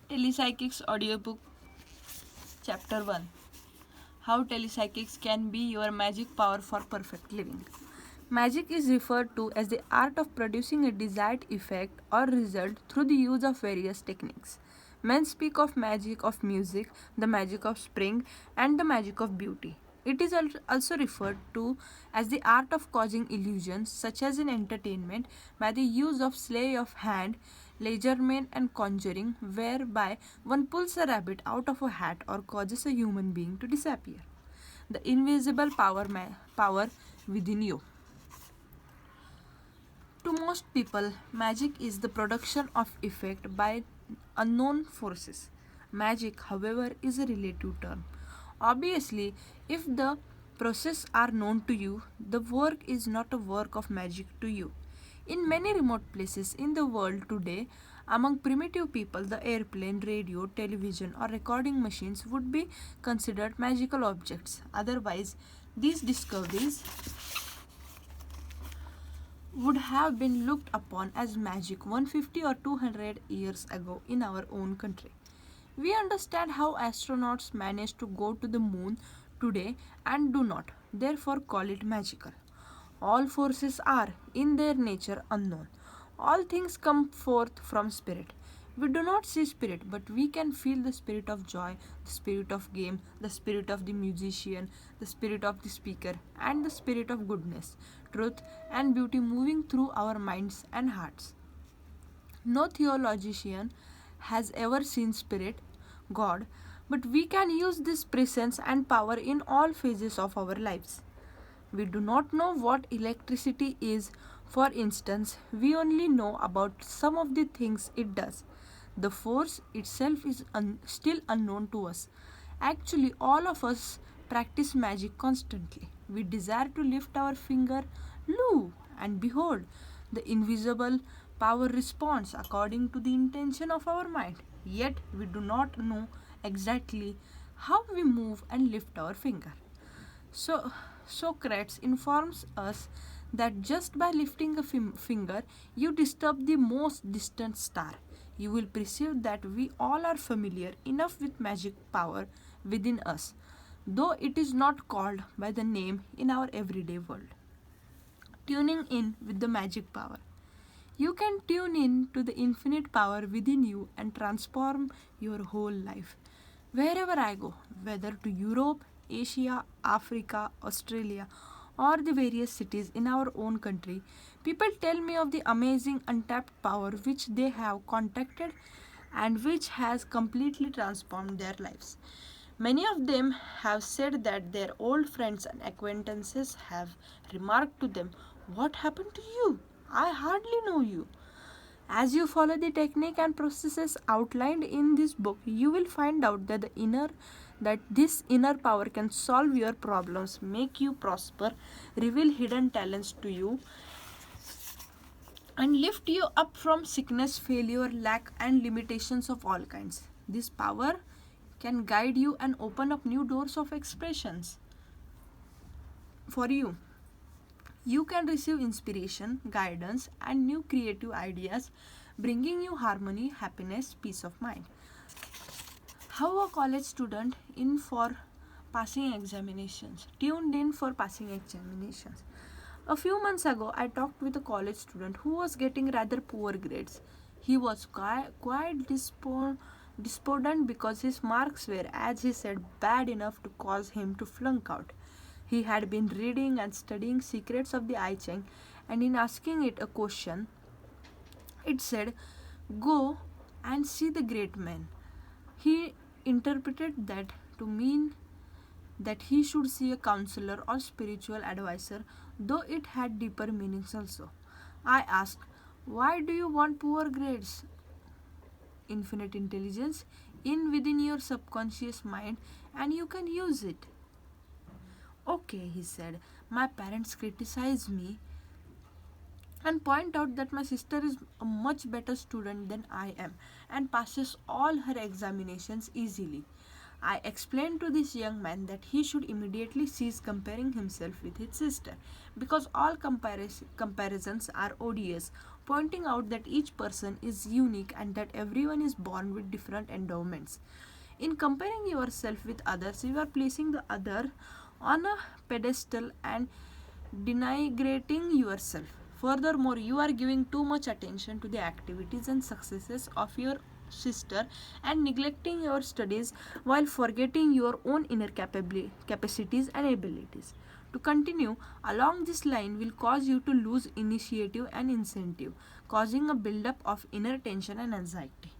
Telepsychics audiobook chapter 1. How telepsychics can be your magic power for perfect living. Magic is referred to as the art of producing a desired effect or result through the use of various techniques. Men speak of magic of music, the magic of spring, and the magic of beauty. It is also referred to as the art of causing illusions, such as in entertainment, by the use of sleight of hand, legerdemain, and conjuring, whereby one pulls a rabbit out of a hat or causes a human being to disappear. The invisible power within you. To most people, magic is the production of effect by unknown forces. Magic, however, is a relative term. Obviously, if the process are known to you, the work is not a work of magic to you. In many remote places in the world today, among primitive people, the airplane, radio, television, or recording machines would be considered magical objects. Otherwise, these discoveries would have been looked upon as magic 150 or 200 years ago in our own country. We understand how astronauts manage to go to the moon today and do not, therefore, call it magical. All forces are, in their nature, unknown. All things come forth from spirit. We do not see spirit, but we can feel the spirit of joy, the spirit of game, the spirit of the musician, the spirit of the speaker, and the spirit of goodness, truth, and beauty moving through our minds and hearts. No theologian has ever seen spirit, God, but we can use this presence and power in all phases of our lives. We do not know what electricity is, for instance, we only know about some of the things it does. The force itself is still unknown to us. Actually, all of us practice magic constantly. We desire to lift our finger, lo, and behold, the invisible power responds according to the intention of our mind. Yet, we do not know exactly how we move and lift our finger. So, Socrates informs us that just by lifting a finger, you disturb the most distant star. You will perceive that we all are familiar enough with magic power within us, though it is not called by the name in our everyday world. Tuning in with the magic power. You can tune in to the infinite power within you and transform your whole life. Wherever I go, whether to Europe, Asia, Africa, Australia, or the various cities in our own country, people tell me of the amazing untapped power which they have contacted and which has completely transformed their lives. Many of them have said that their old friends and acquaintances have remarked to them, "What happened to you? I hardly know you." As you follow the technique and processes outlined in this book, you will find out that this inner power can solve your problems, make you prosper, reveal hidden talents to you, and lift you up from sickness, failure, lack, and limitations of all kinds. This power can guide you and open up new doors of expressions for you. You can receive inspiration, guidance, and new creative ideas, bringing you harmony, happiness, peace of mind. How a college student in for passing examinations, tuned in for passing examinations. A few months ago, I talked with a college student who was getting rather poor grades. He was quite despondent because his marks were, as he said, bad enough to cause him to flunk out. He had been reading and studying Secrets of the I Ching, and in asking it a question, it said, "Go and see the great man." He interpreted that to mean that he should see a counselor or spiritual advisor, though it had deeper meanings also. I asked, "Why do you want poor grades?" "Infinite intelligence in within your subconscious mind, and you can use it." "Okay," he said, "my parents criticize me and point out that my sister is a much better student than I am and passes all her examinations easily." I explained to this young man that he should immediately cease comparing himself with his sister because all comparisons are odious. pointing out that each person is unique and that everyone is born with different endowments. In comparing yourself with others, you are placing the other on a pedestal and denigrating yourself. Furthermore, you are giving too much attention to the activities and successes of your sister and neglecting your studies while forgetting your own inner capacities and abilities. To continue along this line will cause you to lose initiative and incentive, causing a buildup of inner tension and anxiety.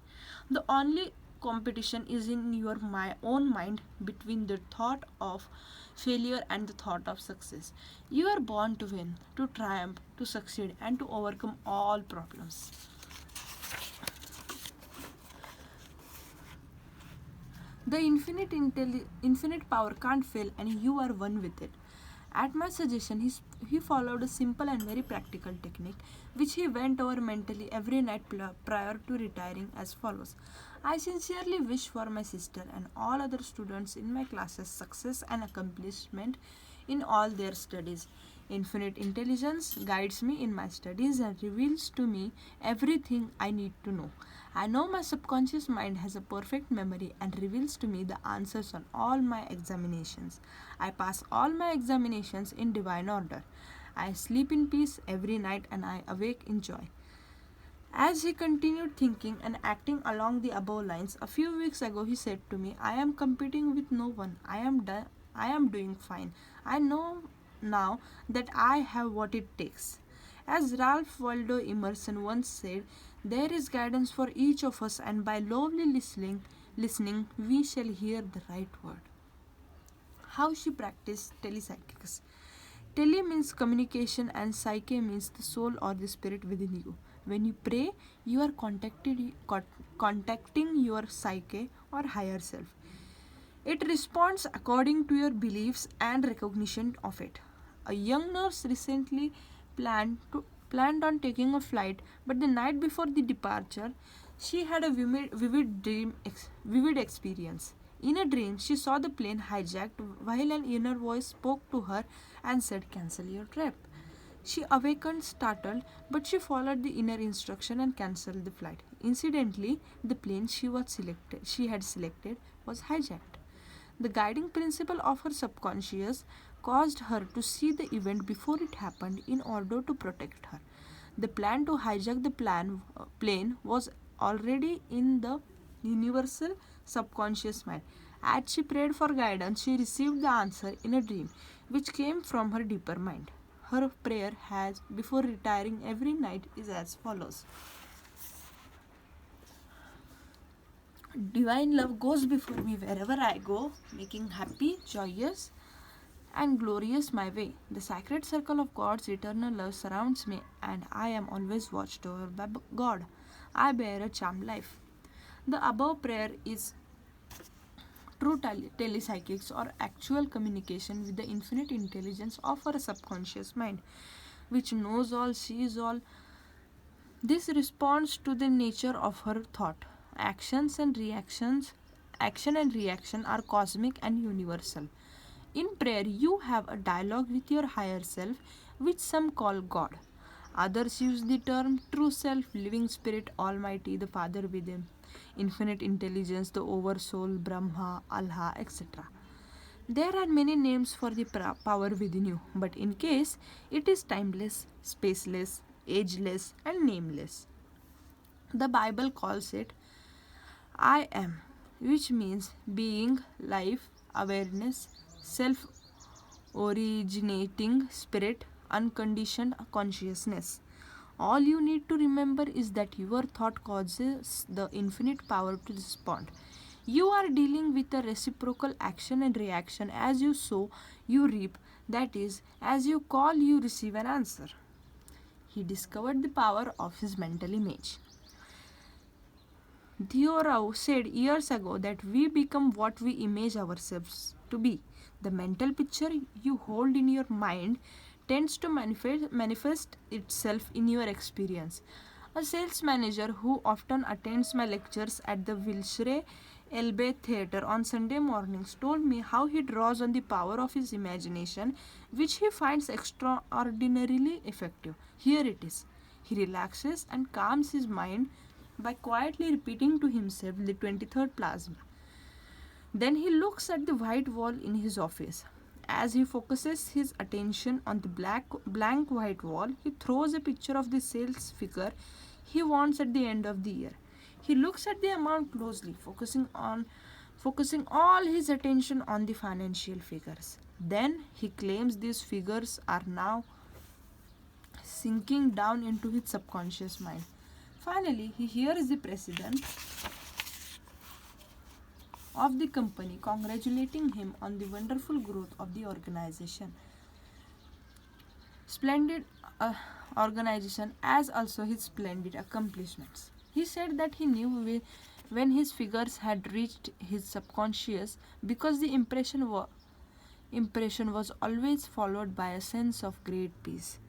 The only competition is in your own mind between the thought of failure and the thought of success. You are born to win, to triumph, to succeed, and to overcome all problems. The infinite power can't fail, and you are one with it. At my suggestion, he followed a simple and very practical technique which he went over mentally every night prior to retiring as follows. I sincerely wish for my sister and all other students in my classes success and accomplishment in all their studies. Infinite intelligence guides me in my studies and reveals to me everything I need to know. I know my subconscious mind has a perfect memory and reveals to me the answers on all my examinations. I pass all my examinations in divine order. I sleep in peace every night and I awake in joy. As he continued thinking and acting along the above lines, a few weeks ago he said to me, I am competing with no one. I am doing fine. I know now that I have what it takes. As Ralph Waldo Emerson once said, there is guidance for each of us, and by lovely listening, we shall hear the right word. How she practiced telepsychics. Tele means communication and psyche means the soul or the spirit within you. When you pray, you are contacting your psyche or higher self. It responds according to your beliefs and recognition of it. A young nurse recently planned on taking a flight, but the night before the departure, she had a vivid experience. In a dream, she saw the plane hijacked while an inner voice spoke to her and said, "Cancel your trip." She awakened startled, but she followed the inner instruction and cancelled the flight. Incidentally, the plane she had selected was hijacked. The guiding principle of her subconscious caused her to see the event before it happened in order to protect her. The plan to hijack the plane was already in the universal subconscious mind. As she prayed for guidance, she received the answer in a dream, which came from her deeper mind. Her prayer has before retiring every night is as follows. Divine love goes before me wherever I go, making happy, joyous, and glorious my way. The sacred circle of God's eternal love surrounds me, and I am always watched over by God. I bear a charmed life. The above prayer is true telepsychics or actual communication with the infinite intelligence of our subconscious mind, which knows all, sees all. This responds to the nature of her thought. Action and reaction are cosmic and universal. In prayer, you have a dialogue with your higher self, which some call God. Others use the term true self, living spirit, Almighty, the Father within, infinite intelligence, the oversoul, Brahma, Allah, etc. There are many names for the power within you, but in case it is timeless, spaceless, ageless, and nameless. The Bible calls it I am, which means being, life, awareness, self originating spirit, unconditioned consciousness. All you need to remember is that your thought causes the infinite power to respond. You are dealing with a reciprocal action and reaction. As you sow, you reap. That is, as you call, you receive an answer. He discovered the power of his mental image. Thoreau said years ago that we become what we image ourselves to be. The mental picture you hold in your mind tends to manifest itself in your experience. A sales manager who often attends my lectures at the Wilshire Elbe Theatre on Sunday mornings told me how he draws on the power of his imagination, which he finds extraordinarily effective. Here it is. He relaxes and calms his mind by quietly repeating to himself the 23rd plasma. Then he looks at the white wall in his office. As he focuses his attention on the blank white wall, he throws a picture of the sales figure he wants at the end of the year. He looks at the amount closely, focusing all his attention on the financial figures. Then he claims these figures are now sinking down into his subconscious mind. Finally, he hears the president of the company congratulating him on the wonderful growth of the organization. Splendid organization as also his splendid accomplishments. He said that he knew when his figures had reached his subconscious because the impression was always followed by a sense of great peace.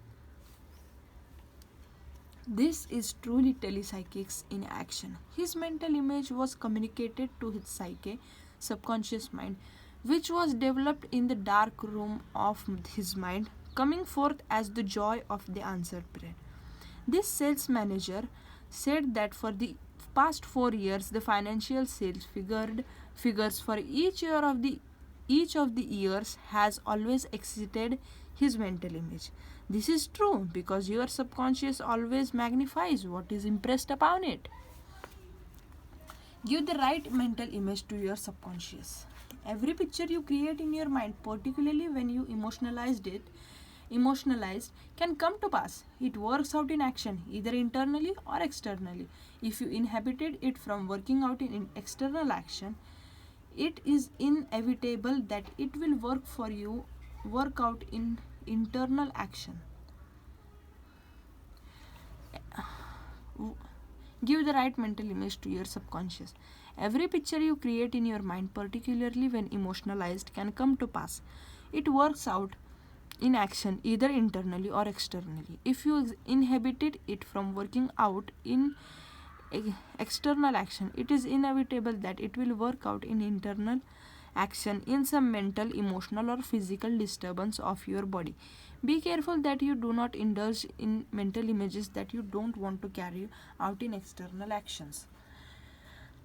This is truly telepsychics in action. His mental image was communicated to his psyche, subconscious mind, which was developed in the dark room of his mind, coming forth as the joy of the answered prayer. This sales manager said that for the past 4 years, the financial sales figures for each of the years has always exceeded his mental image. This is true because your subconscious always magnifies what is impressed upon it. Give the right mental image to your subconscious. Every picture you create in your mind, particularly when you emotionalized, can come to pass. It works out in action, either internally or externally. If you inhibited it from working out in external action, it is inevitable that it will work out in internal action. Give the right mental image to your subconscious. Every picture you create in your mind, particularly when emotionalized, can come to pass. It works out in action, either internally or externally. If you inhibited it from working out in external action, it is inevitable that it will work out in internal action in some mental, emotional, or physical disturbance of your body. Be careful that you do not indulge in mental images that you don't want to carry out in external actions.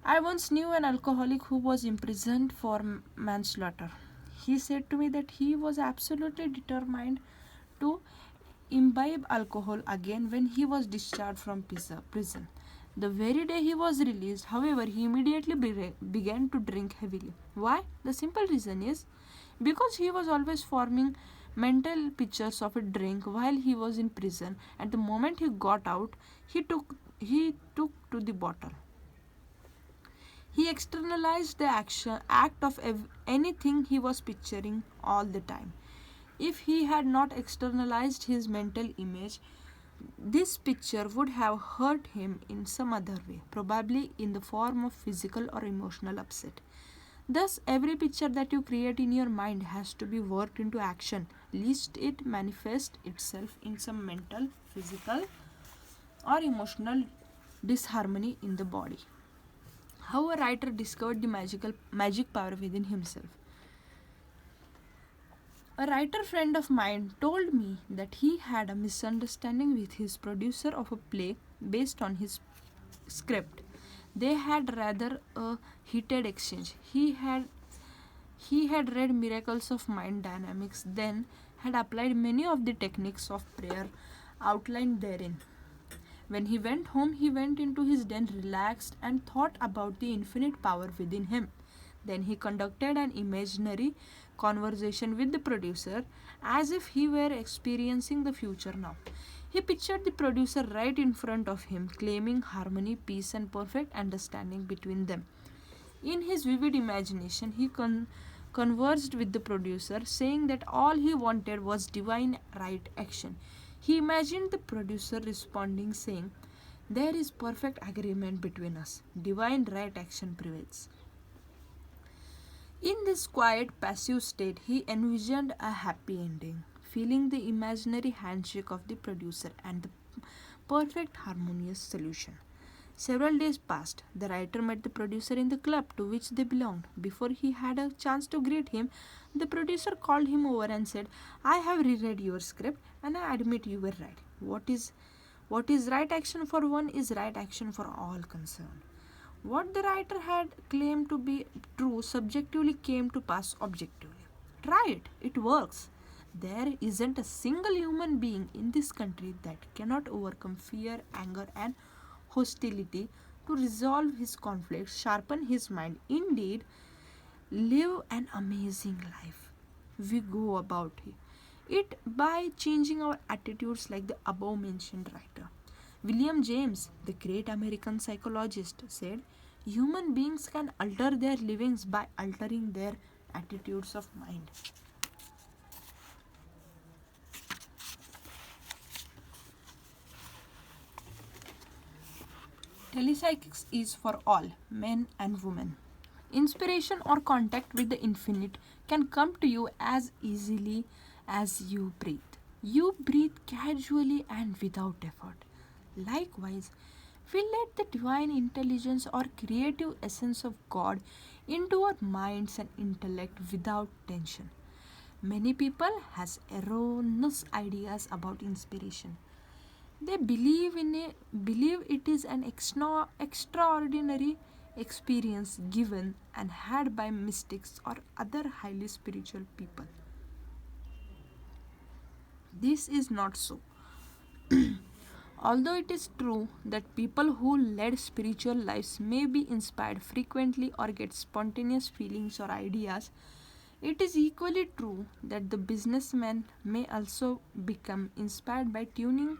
I once knew an alcoholic who was imprisoned for manslaughter. He said to me that he was absolutely determined to imbibe alcohol again when he was discharged from prison. The very day he was released, however, he immediately began to drink heavily. Why? The simple reason is because he was always forming mental pictures of a drink while he was in prison. At the moment he got out, he took to the bottle. He externalized the act of anything he was picturing all the time. If he had not externalized his mental image, this picture would have hurt him in some other way, probably in the form of physical or emotional upset. Thus, every picture that you create in your mind has to be worked into action, lest it manifest itself in some mental, physical, or emotional disharmony in the body. How a writer discovered the magic power within himself. A writer friend of mine told me that he had a misunderstanding with his producer of a play based on his script. They had rather a heated exchange. He had read Miracles of Mind Dynamics, then had applied many of the techniques of prayer outlined therein. When he went home, he went into his den, relaxed, and thought about the infinite power within him. Then he conducted an imaginary conversation with the producer as if he were experiencing the future now. He pictured the producer right in front of him, claiming harmony, peace, and perfect understanding between them. In his vivid imagination, he conversed with the producer, saying that all he wanted was divine right action. He imagined the producer responding, saying, "There is perfect agreement between us. Divine right action prevails." In this quiet, passive state, he envisioned a happy ending, feeling the imaginary handshake of the producer and the perfect harmonious solution. Several days passed. The writer met the producer in the club to which they belonged. Before he had a chance to greet him, the producer called him over and said, "I have reread your script and I admit you were right. What is right action for one is right action for all concerned. What the writer had claimed to be true subjectively came to pass objectively. Try it, it works. There isn't a single human being in this country that cannot overcome fear, anger, and hostility to resolve his conflicts, sharpen his mind, indeed, live an amazing life. We go about it by changing our attitudes, like the above mentioned writer. William James, the great American psychologist, said human beings can alter their livings by altering their attitudes of mind. Telepsychics is for all, men and women. Inspiration or contact with the infinite can come to you as easily as you breathe. You breathe casually and without effort. Likewise, we let the divine intelligence or creative essence of God into our minds and intellect without tension. Many people has erroneous ideas about inspiration. They believe it is an extraordinary experience given and had by mystics or other highly spiritual people. This is not so. Although it is true that people who lead spiritual lives may be inspired frequently or get spontaneous feelings or ideas, it is equally true that the businessman may also become inspired by turning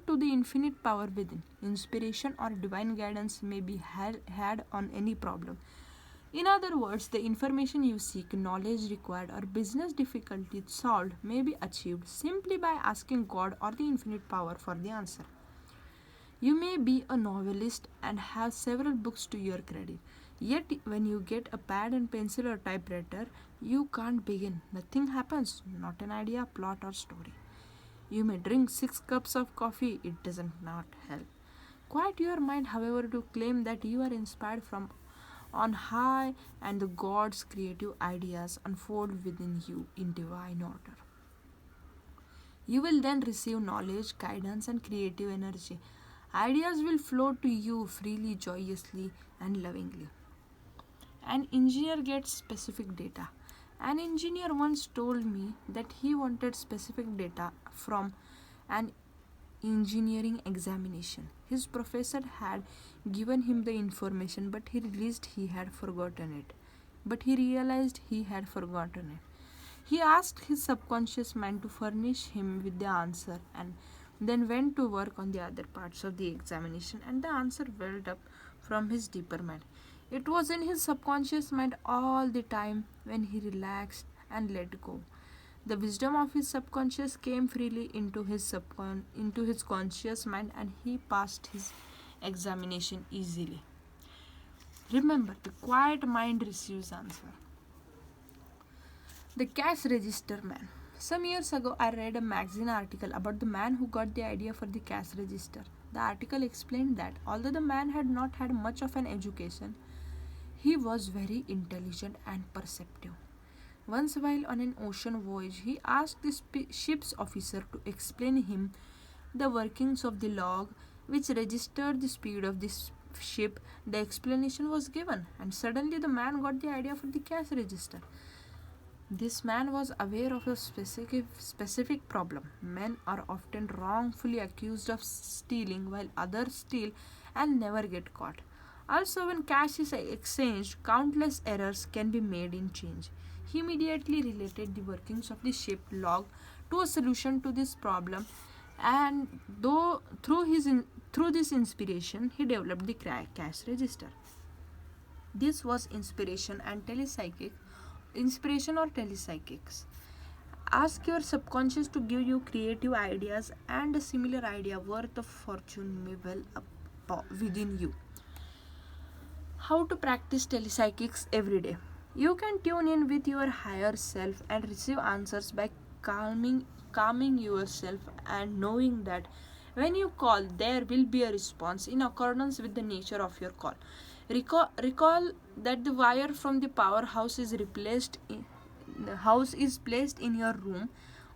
to the infinite power within. Inspiration or divine guidance may be had on any problem. In other words, the information you seek, knowledge required, or business difficulty solved may be achieved simply by asking God or the infinite power for the answer. You may be a novelist and have several books to your credit. Yet, when you get a pad and pencil or typewriter, you can't begin. Nothing happens, not an idea, plot, or story. You may drink 6 cups of coffee, it doesn't not help. Quiet your mind, however, to claim that you are inspired from on high and the God's creative ideas unfold within you in divine order. You will then receive knowledge, guidance, and creative energy. Ideas will flow to you freely, joyously, and lovingly. An engineer gets specific data. An engineer once told me that he wanted specific data from an engineering examination. His professor had given him the information, but he realized he had forgotten it. He asked his subconscious mind to furnish him with the answer and then went to work on the other parts of the examination, and the answer welled up from his deeper mind. It was in his subconscious mind all the time when he relaxed and let go. The wisdom of his subconscious came freely into his conscious mind, and he passed his examination easily. Remember, the quiet mind receives answer. The cash register man. Some years ago, I read a magazine article about the man who got the idea for the cash register. The article explained that although the man had not had much of an education, he was very intelligent and perceptive. Once, while on an ocean voyage, he asked the ship's officer to explain him the workings of the log which registered the speed of the ship. The explanation was given, and suddenly the man got the idea for the cash register. This man was aware of a specific problem. Men are often wrongfully accused of stealing while others steal and never get caught. Also, when cash is exchanged, countless errors can be made in change. He immediately related the workings of the ship log to a solution to this problem, and through this inspiration, he developed the cash register. This was inspiration or telepsychics. Ask your subconscious to give you creative ideas, and a similar idea worth of fortune may well up within you. How to practice telepsychics every day? You can tune in with your higher self and receive answers by calming yourself and knowing that when you call, there will be a response in accordance with the nature of your call. Recall that the wire from the powerhouse is placed in your room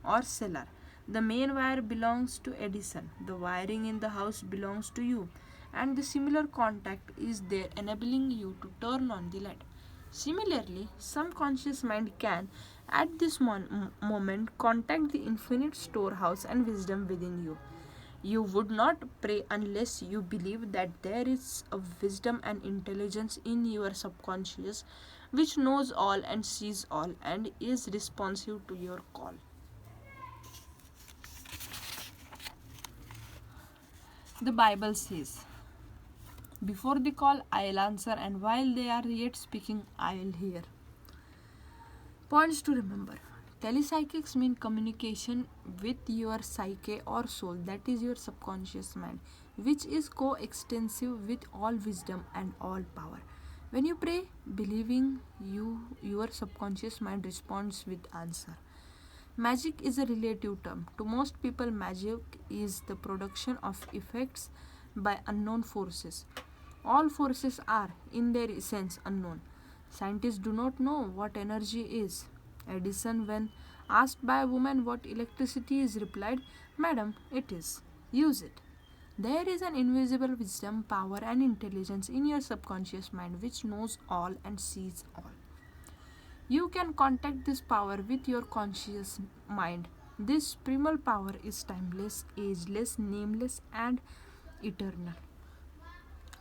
or cellar. The main wire belongs to Edison. The wiring in the house belongs to you. And the similar contact is there enabling you to turn on the light. Similarly, some conscious mind can, at this moment, contact the infinite storehouse and wisdom within you. You would not pray unless you believe that there is a wisdom and intelligence in your subconscious which knows all and sees all and is responsive to your call. The Bible says, before they call, I'll answer, and while they are yet speaking, I'll hear. Points to remember. Telepsychics mean communication with your psyche or soul, that is your subconscious mind, which is coextensive with all wisdom and all power. When you pray, believing your subconscious mind responds with answer. Magic is a relative term. To most people, magic is the production of effects by unknown forces. All forces are, in their essence, unknown. Scientists do not know what energy is. Edison, when asked by a woman what electricity is, replied, "Madam, it is. Use it." There is an invisible wisdom, power, and intelligence in your subconscious mind which knows all and sees all. You can contact this power with your conscious mind. This primal power is timeless, ageless, nameless, and eternal.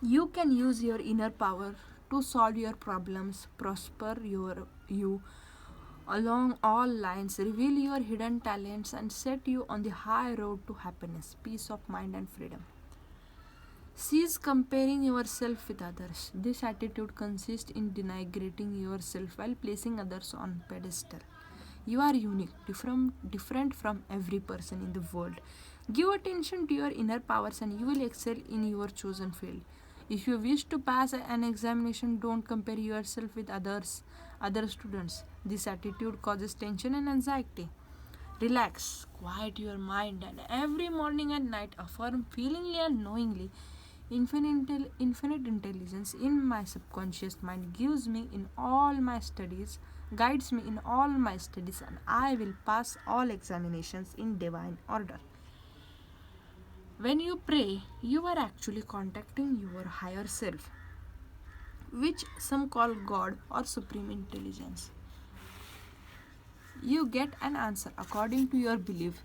You can use your inner power to solve your problems, prosper you along all lines, reveal your hidden talents, and set you on the high road to happiness, peace of mind, and freedom. Cease comparing yourself with others. This attitude consists in denigrating yourself while placing others on pedestal. You are unique, different from every person in the world. Give attention to your inner powers and you will excel in your chosen field. If you wish to pass an examination, don't compare yourself with other students. This attitude causes tension and anxiety. Relax, quiet your mind, and every morning and night affirm feelingly and knowingly. Infinite intelligence in my subconscious mind gives me in all my studies, guides me in all my studies, and I will pass all examinations in divine order. When you pray, you are actually contacting your higher self, which some call God or Supreme Intelligence. You get an answer according to your belief.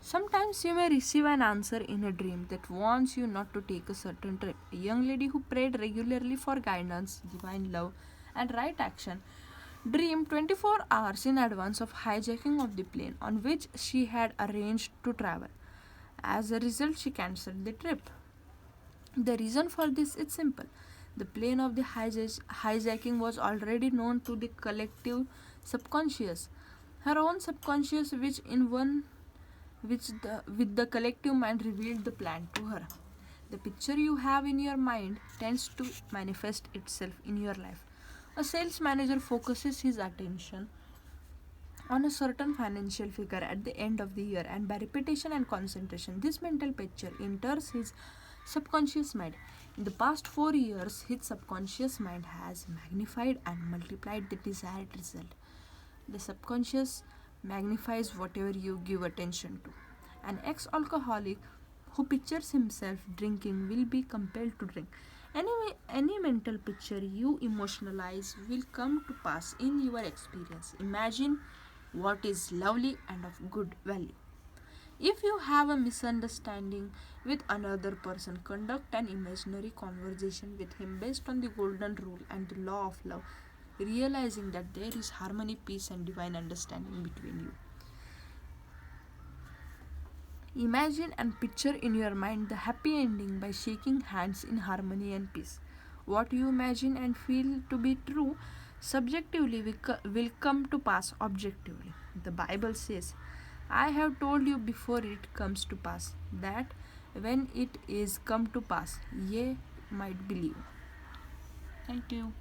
Sometimes you may receive an answer in a dream that warns you not to take a certain trip. A young lady who prayed regularly for guidance, divine love, and right action dreamed 24 hours in advance of hijacking of the plane on which she had arranged to travel. As a result, she cancelled the trip. The reason for this is simple. The plane of the hijacking was already known to the collective subconscious. Her own subconscious, with the collective mind revealed the plan to her. The picture you have in your mind tends to manifest itself in your life. A sales manager focuses his attention on a certain financial figure at the end of the year, and by repetition and concentration, this mental picture enters his subconscious mind. In the past 4 years, his subconscious mind has magnified and multiplied the desired result. The subconscious magnifies whatever you give attention to. An ex-alcoholic who pictures himself drinking will be compelled to drink. Any mental picture you emotionalize will come to pass in your experience. Imagine what is lovely and of good value. If you have a misunderstanding with another person, conduct an imaginary conversation with him based on the golden rule and the law of love, realizing that there is harmony, peace, and divine understanding between you. Imagine and picture in your mind the happy ending by shaking hands in harmony and peace. What you imagine and feel to be true subjectively will come to pass objectively. The Bible says, "I have told you before it comes to pass, that when it is come to pass, ye might believe." Thank you.